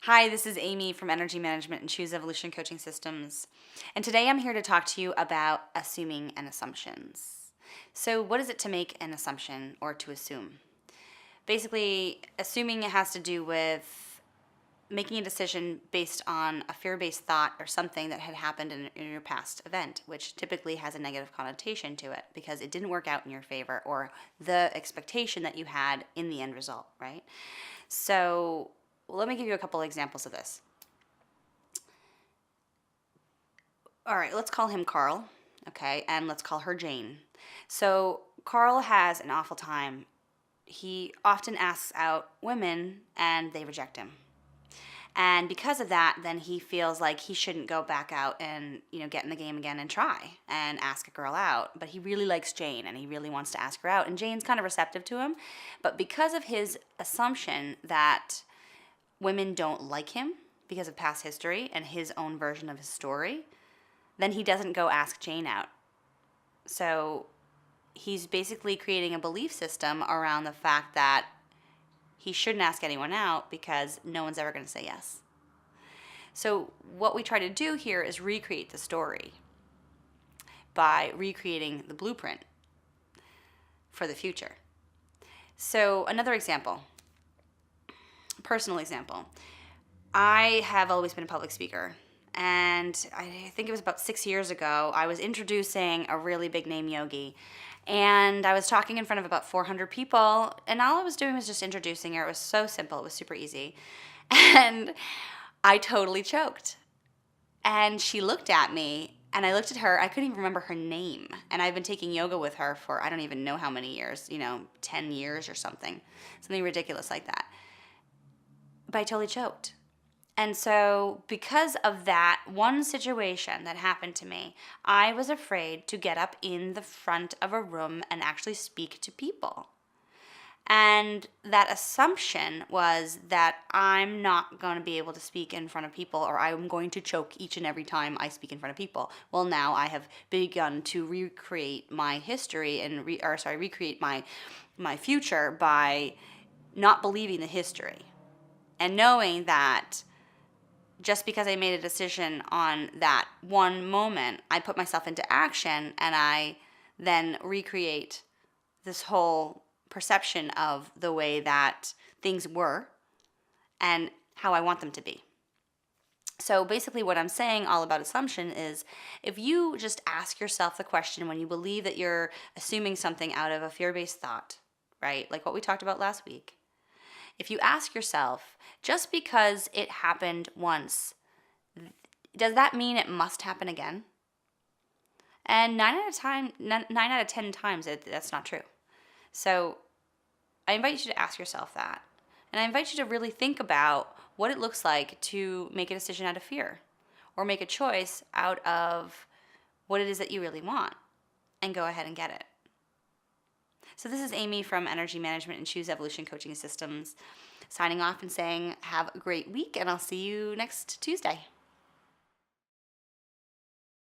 Hi, this is Amy from Energy Management and Choose Evolution Coaching Systems. And today I'm here to talk to you about assuming and assumptions. So, what is it to make an assumption or to assume? Basically, assuming it has to do with making a decision based on a fear-based thought or something that had happened in your past event, which typically has a negative connotation to it because it didn't work out in your favor or the expectation that you had in the end result, right? So, let me give you a couple examples of this. All right, let's call him Carl, okay, and let's call her Jane. So, Carl has an awful time. He often asks out women and they reject him. And because of that, then he feels like he shouldn't go back out and, get in the game again and try and ask a girl out. But he really likes Jane and he really wants to ask her out. And Jane's kind of receptive to him. But because of his assumption that women don't like him because of past history and his own version of his story, then he doesn't go ask Jane out. So he's basically creating a belief system around the fact that he shouldn't ask anyone out because no one's ever going to say yes. So what we try to do here is recreate the story by recreating the blueprint for the future. So another example, personal example. I have always been a public speaker. And I think it was about 6 years ago, I was introducing a really big name yogi. And I was talking in front of about 400 people. And all I was doing was just introducing her. It was so simple. It was super easy. And I totally choked. And she looked at me. And I looked at her. I couldn't even remember her name. And I've been taking yoga with her for I don't even know how many years, 10 years or something. Something ridiculous like that. But I totally choked. And so, because of that one situation that happened to me, I was afraid to get up in the front of a room and actually speak to people. And that assumption was that I'm not going to be able to speak in front of people, or I'm going to choke each and every time I speak in front of people. Well, now I have begun to recreate my history and recreate my future by not believing the history and knowing that just because I made a decision on that one moment, I put myself into action and I then recreate this whole perception of the way that things were and how I want them to be. So basically what I'm saying all about assumption is if you just ask yourself the question when you believe that you're assuming something out of a fear-based thought, right? Like what we talked about last week. If you ask yourself, just because it happened once, does that mean it must happen again? And 9 out of 10 times, that's not true. So I invite you to ask yourself that. And I invite you to really think about what it looks like to make a decision out of fear or make a choice out of what it is that you really want and go ahead and get it. So this is Amy from Energy Management and Choose Evolution Coaching Systems signing off and saying have a great week, and I'll see you next Tuesday.